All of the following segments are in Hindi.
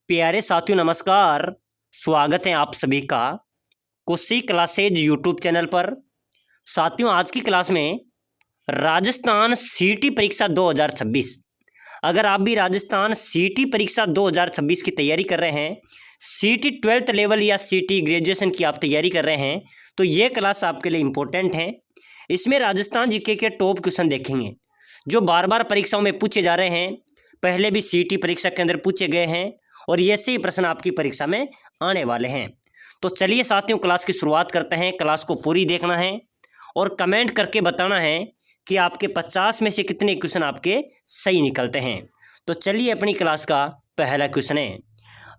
प्यारे साथियों नमस्कार। स्वागत है आप सभी का कुशी क्लासेज यूट्यूब चैनल पर। साथियों आज की क्लास में राजस्थान सीटी परीक्षा 2026, अगर आप भी राजस्थान सीटी परीक्षा 2026 की तैयारी कर रहे हैं, सीटी 12th लेवल या सीटी ग्रेजुएशन की आप तैयारी कर रहे हैं, तो ये क्लास आपके लिए इम्पोर्टेंट है। इसमें राजस्थान जीके के टॉप क्वेश्चन देखेंगे जो बार बार परीक्षाओं में पूछे जा रहे हैं, पहले भी सीटी परीक्षा के अंदर पूछे गए हैं और ऐसे ही प्रश्न आपकी परीक्षा में आने वाले हैं। तो चलिए साथियों क्लास की शुरुआत करते हैं। क्लास को पूरी देखना है और कमेंट करके बताना है कि आपके 50 में से कितने क्वेश्चन आपके सही निकलते हैं। तो चलिए अपनी क्लास का पहला क्वेश्चन है,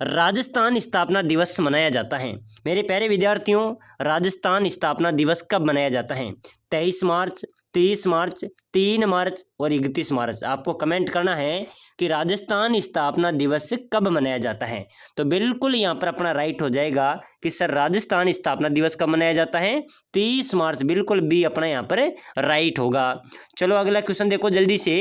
राजस्थान स्थापना दिवस मनाया जाता है। मेरे प्यारे विद्यार्थियों, राजस्थान स्थापना दिवस कब मनाया जाता है? 23 मार्च, 30 मार्च, 3 मार्च और 31 मार्च। आपको कमेंट करना है कि राजस्थान स्थापना दिवस कब मनाया जाता है। तो बिल्कुल यहाँ पर अपना राइट हो जाएगा कि सर राजस्थान स्थापना दिवस कब मनाया जाता है? 30 मार्च। बिल्कुल बी अपना यहाँ पर राइट होगा। चलो अगला क्वेश्चन देखो जल्दी से।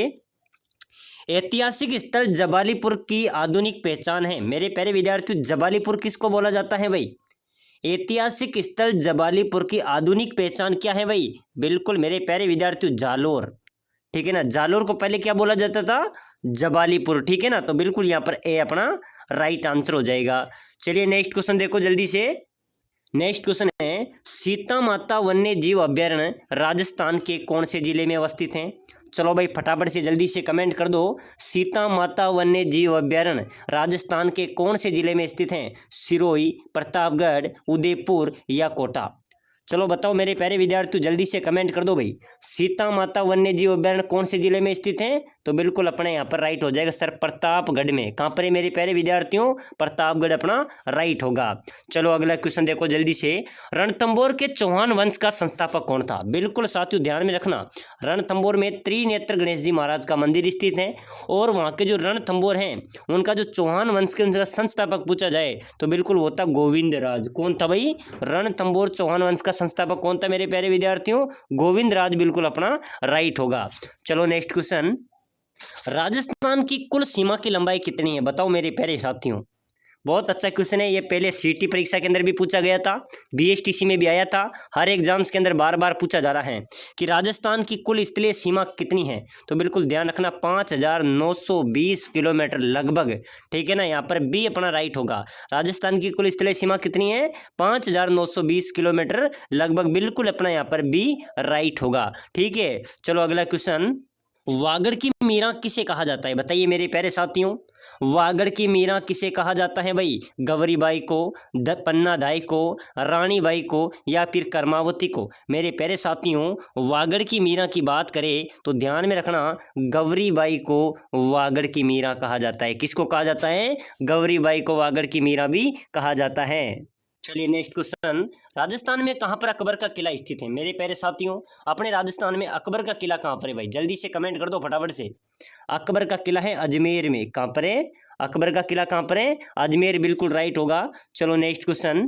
ऐतिहासिक स्थल जबालीपुर की आधुनिक पहचान है। मेरे प्यारे विद्यार्थियों, जबालीपुर किसको बोला जाता है भाई? ऐतिहासिक स्थल जबालीपुर की आधुनिक पहचान क्या है भाई? बिल्कुल मेरे प्यारे विद्यार्थियों, जालोर। ठीक है ना, जालोर को पहले क्या बोला जाता था? जबालीपुर। ठीक है ना, तो बिल्कुल यहाँ पर ए अपना राइट आंसर हो जाएगा। चलिए नेक्स्ट क्वेश्चन देखो जल्दी से। नेक्स्ट क्वेश्चन है, सीता माता वन्य जीव अभ्यारण्य राजस्थान के कौन से जिले में अवस्थित हैं? चलो भाई फटाफट से जल्दी से कमेंट कर दो। सीता माता वन्य जीव अभ्यारण्य राजस्थान के कौन से जिले में स्थित हैं? सिरोही, प्रतापगढ़, उदयपुर या कोटा? चलो बताओ मेरे प्यारे विद्यार्थियों, जल्दी से कमेंट कर दो भाई। सीता माता वन्य जीव अभ्यारण्य कौन से जिले में स्थित है? तो बिल्कुल अपने यहाँ पर राइट हो जाएगा सर, प्रतापगढ़ में। कहाँ पर है मेरे प्यारे विद्यार्थियों? प्रतापगढ़ अपना राइट होगा। चलो अगला क्वेश्चन देखो जल्दी से। रणथंभौर के चौहान वंश का संस्थापक कौन था? बिल्कुल साथियों ध्यान में रखना, रणथंभौर में त्रिनेत्र गणेश जी महाराज का मंदिर स्थित है और वहाँ के जो रणथंभौर हैं उनका जो चौहान वंश के उनका संस्थापक पूछा जाए तो बिल्कुल वो था गोविंद राज। कौन था भाई? रणथंभौर चौहान वंश का संस्थापक कौन था मेरे प्यारे विद्यार्थियों? गोविंद राज। बिल्कुल अपना राइट होगा। चलो नेक्स्ट क्वेश्चन, राजस्थान की कुल सीमा की लंबाई कितनी है? बताओ मेरे प्यारे साथियों। बहुत अच्छा क्वेश्चन है ये, पहले सीटी परीक्षा के अंदर भी पूछा गया था, बीएसटीसी में भी आया था, हर एग्जाम्स के अंदर बार बार पूछा जा रहा है कि राजस्थान की कुल स्थलीय सीमा कितनी है। तो बिल्कुल ध्यान रखना, 5920 किलोमीटर लगभग। ठीक है ना, यहाँ पर बी अपना राइट होगा। राजस्थान की कुल स्थलीय सीमा कितनी है? 5920 किलोमीटर लगभग। बिल्कुल अपना यहाँ पर बी राइट होगा। ठीक है, चलो अगला क्वेश्चन, वागड़ की मीरा किसे कहा जाता है? बताइए मेरे प्यारे साथियों, वागड़ की मीरा किसे कहा जाता है भाई? गौरीबाई को, पन्ना दाई को, रानी बाई को या फिर कर्मावती को? मेरे प्यारे साथियों, वागड़ की मीरा की बात करें तो ध्यान में रखना, गौरीबाई को वागड़ की मीरा कहा जाता है। किसको कहा जाता है? गौरीबाई को वागड़ की मीरा भी कहा जाता है। चलिए नेक्स्ट क्वेश्चन, राजस्थान में कहाँ पर अकबर का किला स्थित है? मेरे प्यारे साथियों, अपने राजस्थान में अकबर का किला कहाँ पर है भाई? जल्दी से कमेंट कर दो फटाफट से। अकबर का किला है अजमेर में। कहाँ पर है? अकबर का किला कहाँ पर है? अजमेर। बिल्कुल राइट होगा। चलो नेक्स्ट क्वेश्चन,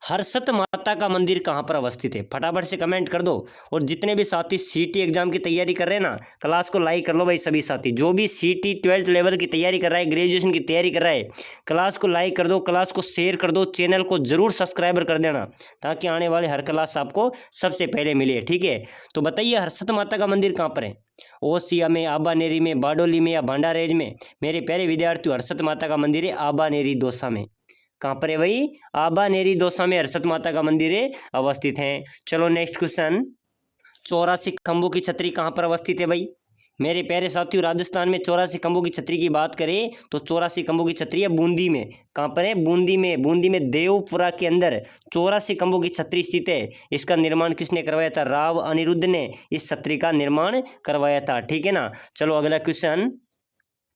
हर्षत माता का मंदिर कहाँ पर अवस्थित है? फटाफट से कमेंट कर दो। और जितने भी साथी सीटी एग्जाम की तैयारी कर रहे हैं ना, क्लास को लाइक कर लो भाई। सभी साथी जो भी सीटी 12th लेवल की तैयारी कर रहा है, ग्रेजुएशन की तैयारी कर रहा है, क्लास को लाइक कर दो, क्लास को शेयर कर दो, चैनल को जरूर सब्सक्राइबर कर देना ताकि आने वाले हर क्लास आपको सबसे पहले मिले। ठीक है, तो बताइए हर्षत माता का मंदिर कहाँ पर है? ओसिया में, आबानेरी में, बारडोली में या भांडारेज में? मेरे प्यारे विद्यार्थियों, हर्षत माता का मंदिर है आबानेरी दौसा में। कहाँ पर है भाई? आबानेरी दौसा में हर्षत माता का मंदिर है अवस्थित है। चलो नेक्स्ट क्वेश्चन, 84 खंभों की छतरी कहाँ पर अवस्थित है भाई? मेरे प्यारे साथियों, राजस्थान में 84 खंभों की छतरी की बात करें तो 84 खंभों की छतरी है बूंदी में। कहाँ पर है? बूंदी में। बूंदी में देवपुरा के अंदर 84 खंभों की छतरी स्थित है। इसका निर्माण किसने करवाया था? राव अनिरुद्ध ने इस छतरी का निर्माण करवाया था। ठीक है ना, चलो अगला क्वेश्चन,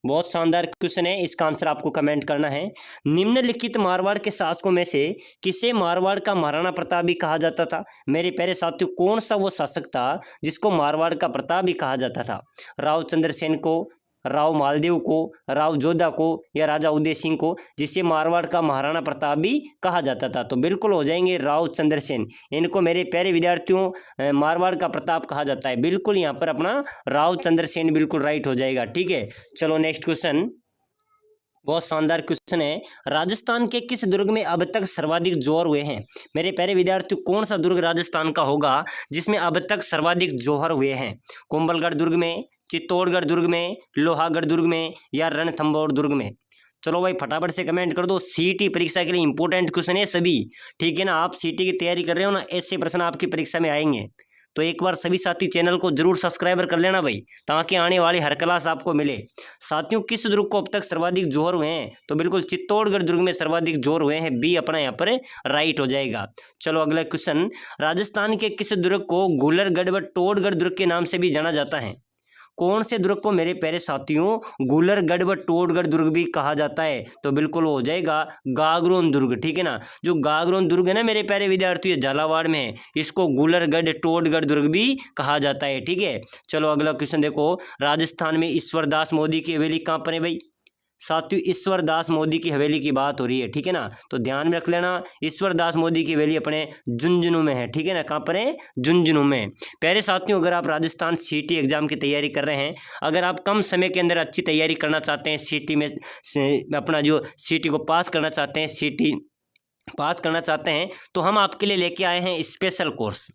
बहुत शानदार क्वेश्चन है, इसका आंसर आपको कमेंट करना है। निम्नलिखित मारवाड़ के शासकों में से किसे मारवाड़ का महाराणा प्रताप भी कहा जाता था? मेरे प्यारे साथियों, कौन सा वो शासक था जिसको मारवाड़ का प्रताप भी कहा जाता था? राव चंद्रसेन को, राव मालदेव को, राव जोधा को या राजा उदय सिंह को, जिसे मारवाड़ का महाराणा प्रताप भी कहा जाता था? तो बिल्कुल हो जाएंगे राव चंद्रसेन। इनको मेरे प्यारे विद्यार्थियों मारवाड़ का प्रताप कहा जाता है। बिल्कुल यहाँ पर अपना राव चंद्रसेन बिल्कुल राइट हो जाएगा। ठीक है, चलो नेक्स्ट क्वेश्चन, बहुत शानदार क्वेश्चन है। राजस्थान के किस दुर्ग में अब तक सर्वाधिक जोहर हुए हैं? मेरे प्यारे विद्यार्थियों, कौन सा दुर्ग राजस्थान का होगा जिसमें अब तक सर्वाधिक जोहर हुए हैं? कुंभलगढ़ दुर्ग में, चित्तौड़गढ़ दुर्ग में, लोहागढ़ दुर्ग में या रणथंभौर दुर्ग में? चलो भाई फटाफट से कमेंट कर दो। सीटी परीक्षा के लिए इंपॉर्टेंट क्वेश्चन है सभी, ठीक है ना। आप सीटी की तैयारी कर रहे हो ना, ऐसे प्रश्न आपकी परीक्षा में आएंगे। तो एक बार सभी साथी चैनल को जरूर सब्सक्राइबर कर लेना भाई, ताकि आने वाली हर क्लास आपको मिले। साथियों, किस दुर्ग को अब तक सर्वाधिक जोहर हुए हैं? तो बिल्कुल चित्तौड़गढ़ दुर्ग में सर्वाधिक जोहर हुए हैं। बी अपना यहाँ पर राइट हो जाएगा। चलो अगला क्वेश्चन, राजस्थान के किस दुर्ग को गुलरगढ़ व टोडगढ़ दुर्ग के नाम से भी जाना जाता है? कौन से दुर्ग को मेरे प्यारे साथियों गुलरगढ़ व टोडगढ़ दुर्ग भी कहा जाता है? तो बिल्कुल हो जाएगा गागरोन दुर्ग, ठीक है ना। जो गागरोन दुर्ग है ना मेरे प्यारे विद्यार्थियों, झालावाड़ में है, इसको गुलरगढ़ टोडगढ़ दुर्ग भी कहा जाता है, ठीक है। चलो अगला क्वेश्चन देखो, राजस्थान में ईश्वरदास मोदी की हवेली कहाँ पर है भाई? साथियों, ईश्वरदास मोदी की हवेली की बात हो रही है, ठीक है ना। तो ध्यान में रख लेना, ईश्वरदास मोदी की हवेली अपने झुंझुनू में है, ठीक है ना। कहाँ पर है? झुंझुनू में। प्यारे साथियों, अगर आप राजस्थान सीटी एग्जाम की तैयारी कर रहे हैं, अगर आप कम समय के अंदर अच्छी तैयारी करना चाहते हैं, सीटी में अपना जो सीटी को पास करना चाहते हैं, सीटी पास करना चाहते हैं, तो हम आपके लिए लेके आए हैं स्पेशल कोर्स।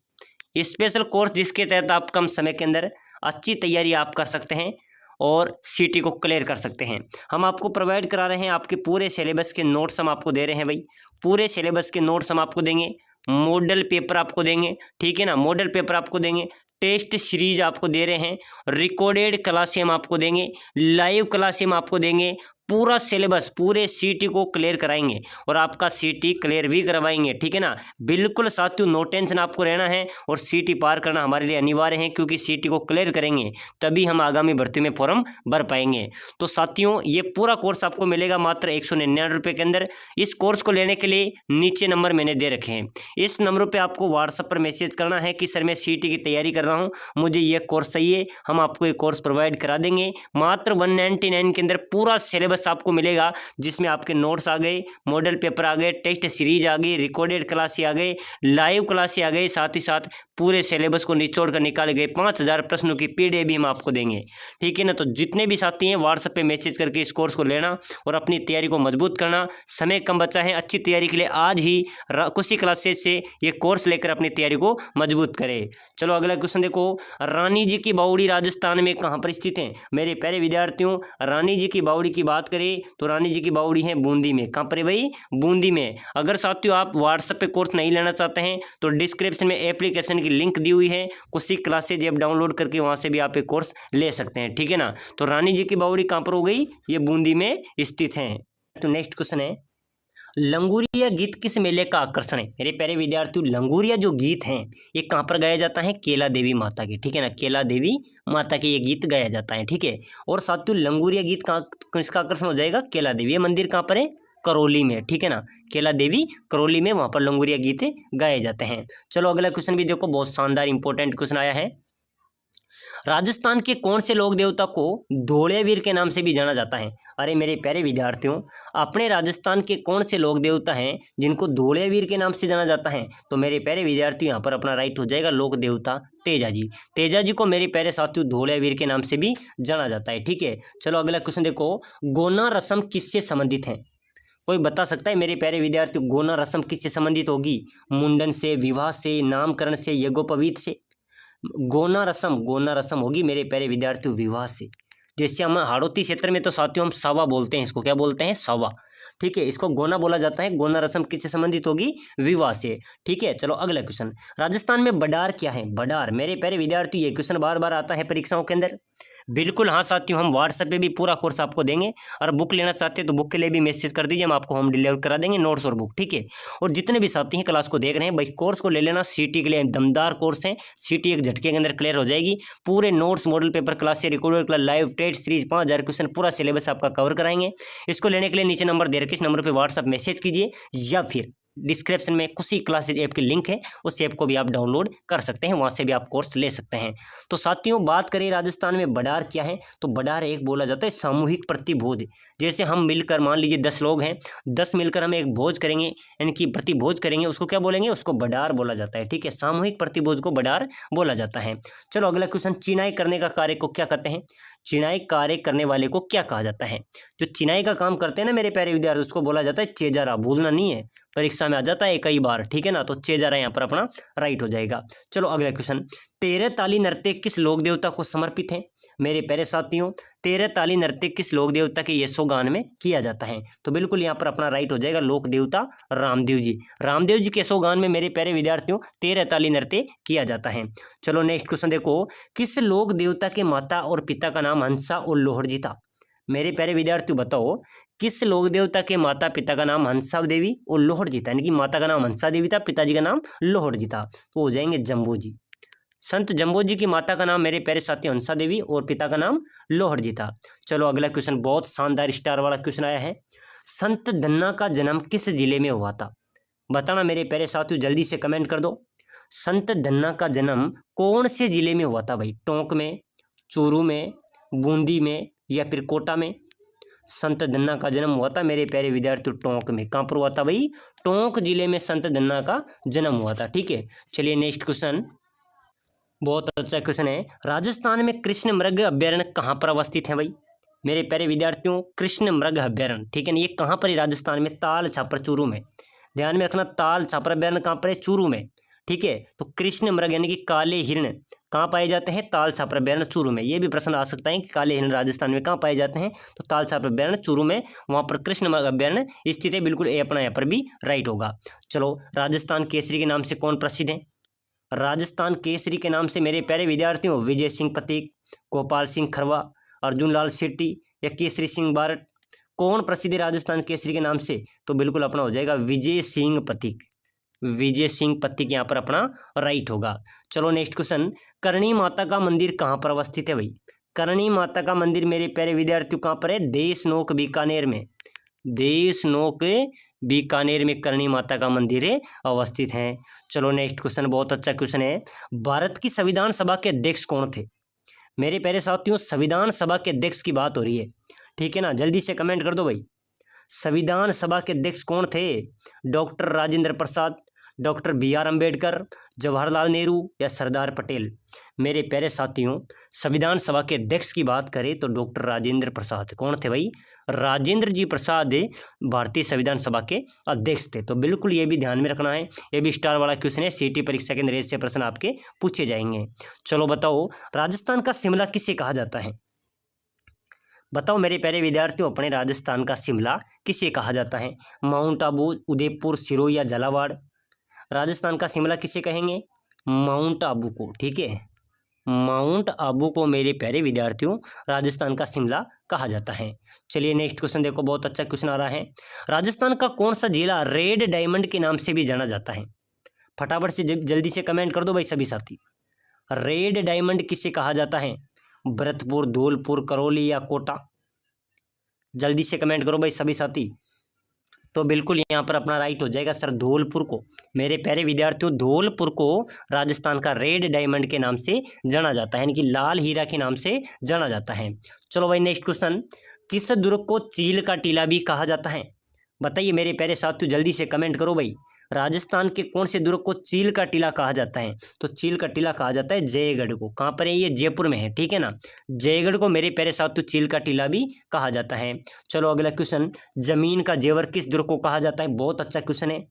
स्पेशल कोर्स जिसके तहत आप कम समय के अंदर अच्छी तैयारी आप कर सकते हैं और सीटी को क्लियर कर सकते हैं। हम आपको प्रोवाइड करा रहे हैं, आपके पूरे सिलेबस के नोट्स हम आपको दे रहे हैं भाई। पूरे सिलेबस के नोट्स हम आपको देंगे, मॉडल पेपर आपको देंगे, ठीक है ना। मॉडल पेपर आपको देंगे, टेस्ट सीरीज आपको दे रहे हैं, रिकॉर्डेड क्लासें हम आपको देंगे, लाइव क्लासें हम आपको देंगे। पूरा सिलेबस पूरे सीटी को क्लियर कराएंगे और आपका सीटी क्लियर भी करवाएंगे, ठीक है ना। बिल्कुल साथियों, नो टेंशन आपको रहना है और सीटी पार करना हमारे लिए अनिवार्य है, क्योंकि सीटी को क्लियर करेंगे तभी हम आगामी भर्ती में फॉर्म भर पाएंगे। तो साथियों, ये पूरा कोर्स आपको मिलेगा मात्र 199 रुपये के अंदर। इस कोर्स को लेने के लिए नीचे नंबर मैंने दे रखे हैं, इस नंबर पर आपको व्हाट्सएप पर मैसेज करना है कि सर मैं सीटी की तैयारी कर रहा हूँ, मुझे ये कोर्स चाहिए। हम आपको ये कोर्स प्रोवाइड करा देंगे। मात्र 199 के अंदर पूरा सिलेबस आपको मिलेगा, जिसमें आपके नोट्स आ गए, मॉडल पेपर आ गए, टेस्ट सीरीज आ गई, रिकॉर्डेड क्लासें आ गई, लाइव क्लासें आ गई, साथ ही साथ पूरे सिलेबस को निचोड़ कर निकाले गए 5000 प्रश्नों की पीडीएफ भी हम आपको देंगे, ठीक है ना। तो जितने भी साथी हैं व्हाट्सएप पे मैसेज करके इस कोर्स को लेना और अपनी तैयारी को मजबूत करना। समय कम बचा है, अच्छी तैयारी के लिए आज ही कुछ क्लासेस से ये कोर्स लेकर अपनी तैयारी को मजबूत करें। चलो अगला क्वेश्चन देखो, रानी जी की बावड़ी राजस्थान में कहाँ पर स्थित है? मेरे प्यारे विद्यार्थियों, रानी जी की बावड़ी की बात करें तो रानी जी की बावड़ी है बूंदी में। कहाँ पर है भाई? बूंदी में। अगर साथियों आप व्हाट्सएप पे कोर्स नहीं लेना चाहते हैं तो डिस्क्रिप्शन में एप्लीकेशन की लिंक दी हुई है, कुछ क्लासेज ऐप डाउनलोड करके वहां से भी आप एक कोर्स ले सकते हैं, ठीक है ना। तो रानी जी की बावड़ी कहाँ पर हो गई? ये बूंदी में स्थित है। तो नेक्स्ट क्वेश्चन है, लंगूरिया गीत किस मेले का आकर्षण है? मेरे प्यारे विद्यार्थियों, लंगूरिया जो गीत हैं ये कहाँ पर गाया जाता है? केला देवी माता के, ठीक है ना। केला देवी माता के ये गीत गाया जाता है, ठीक है। और साथियों, लंगूरिया गीत कहाँ किसका आकर्षण हो जाएगा? केला देवी। ये मंदिर कहाँ पर है? करौली में, ठीक है ना। केला देवी करौली में, वहां पर लंगूरिया गीत गाए जाते हैं। चलो अगला क्वेश्चन भी देखो, बहुत शानदार इंपॉर्टेंट क्वेश्चन आया है। राजस्थान के कौन से लोक देवता को धोलेवीर के नाम से भी जाना जाता है? अरे मेरे प्यारे विद्यार्थियों, अपने राजस्थान के कौन से लोक देवता हैं जिनको धोलेवीर के नाम से जाना जाता है? तो मेरे प्यारे विद्यार्थियों, यहाँ पर अपना राइट हो जाएगा लोक देवता तेजा जी। तेजा जी को मेरे प्यारे साथियों धोलेवीर के नाम से भी जाना जाता है, ठीक है। चलो अगला क्वेश्चन देखो, गोना रस्म किससे संबंधित है? कोई बता सकता है मेरे प्यारे विद्यार्थियों, गोना रस्म किससे संबंधित होगी? मुंडन से, विवाह से, नामकरण से, यज्ञोपवीत से? गोना रस्म होगी मेरे प्यारे विद्यार्थियों विवाह से। जैसे हम हाड़ौती क्षेत्र में तो साथियों हम सवा बोलते हैं, इसको क्या बोलते हैं? सवा, ठीक है। इसको गोना बोला जाता है। गोना रस्म किससे संबंधित होगी? विवाह से, ठीक है। चलो अगला क्वेश्चन, राजस्थान में बडार क्या है? बडार मेरे प्यारे विद्यार्थी, ये क्वेश्चन बार बार आता है परीक्षाओं के अंदर। बिल्कुल हाँ साथियों, हम व्हाट्सएप पे भी पूरा कोर्स आपको देंगे और बुक लेना चाहते हैं तो बुक के लिए भी मैसेज कर दीजिए, हम आपको होम डिलीवर करा देंगे नोट्स और बुक, ठीक है। और जितने भी साथी हैं क्लास को देख रहे हैं भाई, कोर्स को ले लेना, सीटी के लिए दमदार कोर्स है। सीटी एक झटके के अंदर क्लियर हो जाएगी। पूरे नोट्स, मॉडल पेपर, क्लास से recorded class, live test series, 5000 question, पूरा सिलेबस आपका कवर कराएंगे। इसको लेने के लिए नीचे नंबर दे रखे, इस नंबर पर व्हाट्सएप मैसेज कीजिए या फिर डिस्क्रिप्शन में कुछ क्लासेज ऐप की लिंक है, उस ऐप को भी आप डाउनलोड कर सकते हैं, वहां से भी आप कोर्स ले सकते हैं। तो साथियों बात करें राजस्थान में बडार क्या है, तो बडार एक बोला जाता है सामूहिक प्रतिभोज, जैसे हम मिलकर मान लीजिए 10 लोग हैं, 10 मिलकर हम एक भोज करेंगे, यानी कि प्रतिभोज करेंगे, उसको क्या बोलेंगे? उसको बडार बोला जाता है। ठीक है, सामूहिक प्रतिभोज को बडार बोला जाता है। चलो अगला क्वेश्चन, चिनाई करने का कार्य को क्या कहते हैं? चिनाई कार्य करने वाले को क्या कहा जाता है? जो चिनाई का काम करते हैं ना मेरे प्यारे विद्यार्थी, उसको बोला जाता है चेजारा। भूलना नहीं है, परीक्षा में आ जाता है कई बार। ठीक है ना, तो चेजारा यहाँ पर अपना राइट हो जाएगा। चलो अगला क्वेश्चन, 13 ताली नृत्य किस लोक देवता को समर्पित है? मेरे प्यारे साथियों, 13 ताली नृत्य किस लोक देवता के यशोगान में किया जाता है? तो बिल्कुल यहाँ पर अपना राइट हो जाएगा लोक देवता रामदेव जी। रामदेव जी के यशोगान में मेरे प्यारे विद्यार्थियों 13 ताली नृत्य किया जाता है। चलो नेक्स्ट क्वेश्चन देखो, किस लोक देवता के माता और पिता का नाम हंसा और लोहड़ जी था? मेरे प्यारे विद्यार्थियों बताओ, किस लोक देवता के माता पिता का नाम हंसा देवी और लोहड़ जी था? यानी कि माता का नाम हंसा देवी था, पिताजी का नाम लोहड़ जी था, तो हो जाएंगे जम्बू जी। संत जम्बो जी की माता का नाम मेरे प्यारे साथी हंसा देवी और पिता का नाम लोहड़ जी था। चलो अगला क्वेश्चन, बहुत शानदार स्टार वाला क्वेश्चन आया है। संत धन्ना का जन्म किस जिले में हुआ था? बताना मेरे प्यारे साथियों, जल्दी से कमेंट कर दो। संत धन्ना का जन्म कौन से जिले में हुआ था भाई? टोंक में, चूरू में, बूंदी में या फिर कोटा में? संत धन्ना का जन्म हुआ था मेरे प्यारे विद्यार्थियों टोंक में। कहाँ पर हुआ था भाई? टोंक जिले में संत धन्ना का जन्म हुआ था। ठीक है, चलिए नेक्स्ट क्वेश्चन, बहुत अच्छा क्वेश्चन है। राजस्थान में कृष्ण मृग अभ्यारण्य कहाँ पर अवस्थित है भाई? मेरे प्यारे विद्यार्थियों, कृष्ण मृग अभ्यारण्य, ठीक है ना, ये कहाँ पर है? राजस्थान में ताल छापर चूरू में। ध्यान में रखना, ताल छापर अभ्यारण्य कहाँ पर है? चूरू में। ठीक है, तो कृष्ण मृग यानी कि काले हिरण कहाँ पाए जाते हैं? ताल छापर अभ्यारण्य चूरू में। ये भी प्रश्न आ सकता है कि काले हिरण राजस्थान में कहाँ पाए जाते हैं? तो ताल छापर अभ्यारण्य चूरू में, वहाँ पर कृष्ण मृग अभ्यारण्य स्थित है। बिल्कुल ए अपना यहाँ पर भी राइट होगा। चलो, राजस्थान केसरी के नाम से कौन प्रसिद्ध है? राजस्थान केसरी के नाम से मेरे प्यारे विद्यार्थियों विजय सिंह पथिक, गोपाल सिंह खरवा, अर्जुन लाल शेट्टी या केसरी सिंह बारट, कौन प्रसिद्ध है राजस्थान केसरी के नाम से? तो बिल्कुल अपना हो जाएगा विजय सिंह पथिक। विजय सिंह पथिक यहाँ पर अपना राइट होगा। चलो नेक्स्ट क्वेश्चन, करणी माता का मंदिर कहाँ पर अवस्थित है भाई? करणी माता का मंदिर मेरे प्यारे विद्यार्थियों कहाँ पर है? देशनोक बीकानेर में। देशनोक बीकानेर में करणी माता का मंदिर अवस्थित है। चलो नेक्स्ट क्वेश्चन, बहुत अच्छा क्वेश्चन है। भारत की संविधान सभा के अध्यक्ष कौन थे? मेरे प्यारे साथियों, संविधान सभा के अध्यक्ष की बात हो रही है। ठीक है ना, जल्दी से कमेंट कर दो भाई। संविधान सभा के अध्यक्ष कौन थे? Doctor Rajendra Prasad, doctor BR Ambedkar, Jawaharlal Nehru या सरदार पटेल? मेरे प्यारे साथियों, संविधान सभा के अध्यक्ष की बात करें तो डॉक्टर राजेंद्र प्रसाद। कौन थे भाई? राजेंद्र जी प्रसाद भारतीय संविधान सभा के अध्यक्ष थे। तो बिल्कुल ये भी ध्यान में रखना है, ये भी स्टार वाला क्वेश्चन है। सीटी परीक्षा के अंदर से प्रश्न आपके पूछे जाएंगे। चलो बताओ, राजस्थान का शिमला किसे कहा जाता है? बताओ मेरे प्यारे विद्यार्थियों, अपने राजस्थान का शिमला किसे कहा जाता है? माउंट आबू, उदयपुर, सिरोही या झालावाड़? राजस्थान का शिमला किसे कहेंगे? माउंट आबू को। ठीक है, माउंट आबू को मेरे प्यारे विद्यार्थियों राजस्थान का शिमला कहा जाता है। चलिए नेक्स्ट क्वेश्चन देखो, बहुत अच्छा क्वेश्चन आ रहा है। राजस्थान का कौन सा जिला रेड डायमंड के नाम से भी जाना जाता है? फटाफट से जल्दी से कमेंट कर दो भाई सभी साथी। रेड डायमंड किसे कहा जाता है? भरतपुर, धौलपुर, करौली या कोटा? जल्दी से कमेंट करो भाई सभी साथी। तो बिल्कुल यहाँ पर अपना राइट हो जाएगा सर, धौलपुर को। मेरे प्यारे विद्यार्थियों, धौलपुर को राजस्थान का रेड डायमंड के नाम से जाना जाता है, यानी कि लाल हीरा के नाम से जाना जाता है। चलो भाई नेक्स्ट क्वेश्चन, किस दुर्ग को चील का टीला भी कहा जाता है? बताइए मेरे प्यारे साथियों, जल्दी से कमेंट करो भाई। राजस्थान के कौन से दुर्ग को चील का टीला कहा जाता है? तो चील का टीला कहा जाता है जयगढ़ को। कहाँ पर है ये? जयपुर में है। ठीक है ना, जयगढ़ को मेरे प्यारे साथियों चील का टीला भी कहा जाता है। चलो अगला क्वेश्चन, जमीन का जेवर किस दुर्ग को कहा जाता है? बहुत अच्छा क्वेश्चन है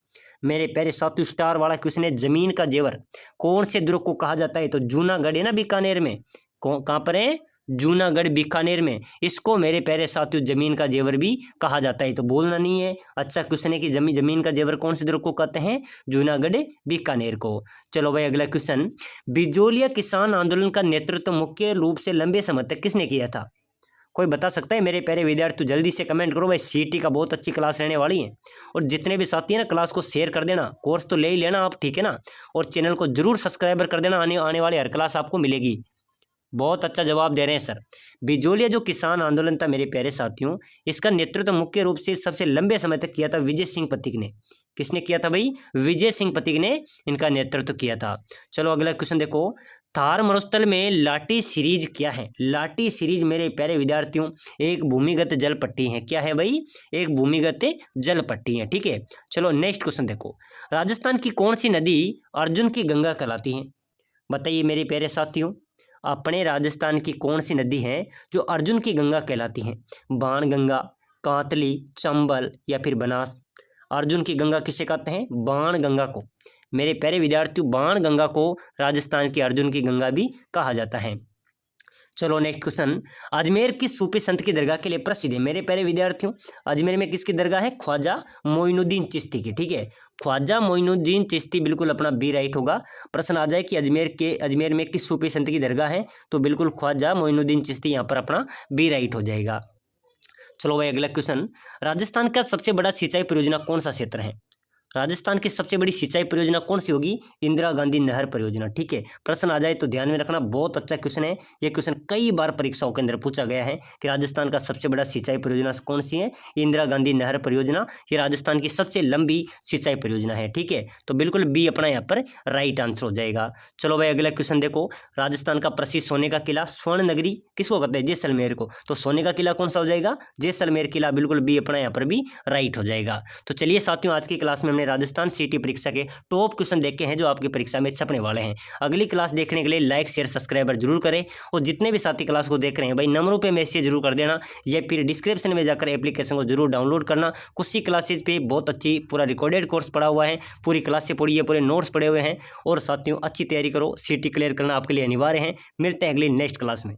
मेरे प्यारे साथियों, स्टार वाला क्वेश्चन है। जमीन का जेवर कौन से दुर्ग को कहा जाता है? तो जूनागढ़ है ना बीकानेर में। कहाँ पर है? जूनागढ़ बीकानेर में। इसको मेरे प्यारे साथियों जमीन का जेवर भी कहा जाता है, तो बोलना नहीं है। अच्छा क्वेश्चन है कि जमीन का जेवर कौन से दुर्ग को कहते हैं? जूनागढ़ बीकानेर को। चलो भाई अगला क्वेश्चन, बिजोलिया किसान आंदोलन का नेतृत्व मुख्य रूप से लंबे समय तक किसने किया था? कोई बता सकता है मेरे प्यारे विद्यार्थी? जल्दी से कमेंट करो भाई। सीटी का बहुत अच्छी क्लास रहने वाली है, और जितने भी साथी हैं ना क्लास को शेयर कर देना। कोर्स तो ले ही लेना आप, ठीक है ना, और चैनल को जरूर सब्सक्राइबर कर देना। आने वाली हर क्लास आपको मिलेगी। बहुत अच्छा जवाब दे रहे हैं सर। बिजोलिया जो किसान आंदोलन था मेरे प्यारे साथियों, इसका नेतृत्व मुख्य रूप से सबसे लंबे समय तक किया था विजय सिंह पथिक ने। किसने किया था भाई? विजय सिंह पथिक ने इनका नेतृत्व किया था। चलो अगला क्वेश्चन देखो, थार मरुस्थल में लाटी सीरीज क्या है? लाटी सीरीज मेरे प्यारे विद्यार्थियों एक भूमिगत जल पट्टी है। क्या है भाई? एक भूमिगत जल पट्टी है। ठीक है, चलो नेक्स्ट क्वेश्चन देखो। राजस्थान की कौन सी नदी अर्जुन की गंगा कहलाती है? बताइए मेरे प्यारे साथियों, अपने राजस्थान की कौन सी नदी है जो अर्जुन की गंगा कहलाती है? बाण गंगा, कांतली, चंबल या फिर बनास? अर्जुन की गंगा किसे कहते हैं? बाण गंगा को। मेरे प्यारे विद्यार्थियों, बाण गंगा को राजस्थान की अर्जुन की गंगा भी कहा जाता है। चलो नेक्स्ट क्वेश्चन। अजमेर किस सूफी संत की दरगाह के लिए प्रसिद्ध है? मेरे प्यारे विद्यार्थियों, अजमेर में किसकी दरगाह है? ख्वाजा मोइनुद्दीन चिश्ती की। ठीक है, ख्वाजा मोइनुद्दीन चिश्ती, बिल्कुल अपना बी राइट होगा। प्रश्न आ जाए कि अजमेर में किस सूफी संत की दरगाह है, तो बिल्कुल ख्वाजा मोइनुद्दीन चिश्ती यहाँ पर अपना बी राइट हो जाएगा। चलो भाई अगला क्वेश्चन। राजस्थान का सबसे बड़ा सिंचाई परियोजना कौन सा क्षेत्र है? राजस्थान की सबसे बड़ी सिंचाई परियोजना कौन सी होगी? इंदिरा गांधी नहर परियोजना। ठीक है, प्रश्न आ जाए तो ध्यान में रखना, बहुत अच्छा क्वेश्चन है ये। क्वेश्चन कई बार परीक्षाओं के अंदर पूछा गया है कि राजस्थान का सबसे बड़ा सिंचाई परियोजना कौन सी है? इंदिरा गांधी नहर परियोजना। ये राजस्थान की सबसे लंबी सिंचाई परियोजना है। ठीक है, तो बिल्कुल बी अपना यहाँ पर राइट आंसर हो जाएगा। चलो भाई अगला क्वेश्चन देखो। राजस्थान का प्रसिद्ध सोने का किला स्वर्ण नगरी किसको कहते हैं? जैसलमेर को। तो सोने का किला कौन सा हो जाएगा? जैसलमेर किला, बिल्कुल बी अपना यहाँ पर भी राइट हो जाएगा। तो चलिए साथियों, आज की क्लास में हमने राजस्थान सिटी परीक्षा के टॉप क्वेश्चन देखे हैं जो आपकी परीक्षा में छपने वाले हैं। अगली क्लास देखने के लिए लाइक शेयर सब्सक्राइबर जरूर करें, और जितने भी साथी क्लास को देख रहे हैं भाई नंबरों पे मैसेज जरूर कर देना, या फिर डिस्क्रिप्शन में जाकर एप्लीकेशन को जरूर डाउनलोड करना। कुछ क्लासेज पे बहुत अच्छी पूरा रिकॉर्डेड कोर्स पढ़ा हुआ है, पूरी क्लास से पढ़िए, पूरे नोट्स पढ़े हुए हैं। और साथियों अच्छी तैयारी करो, सिटी क्लियर करना आपके लिए अनिवार्य है। मिलते हैं अगली नेक्स्ट क्लास में।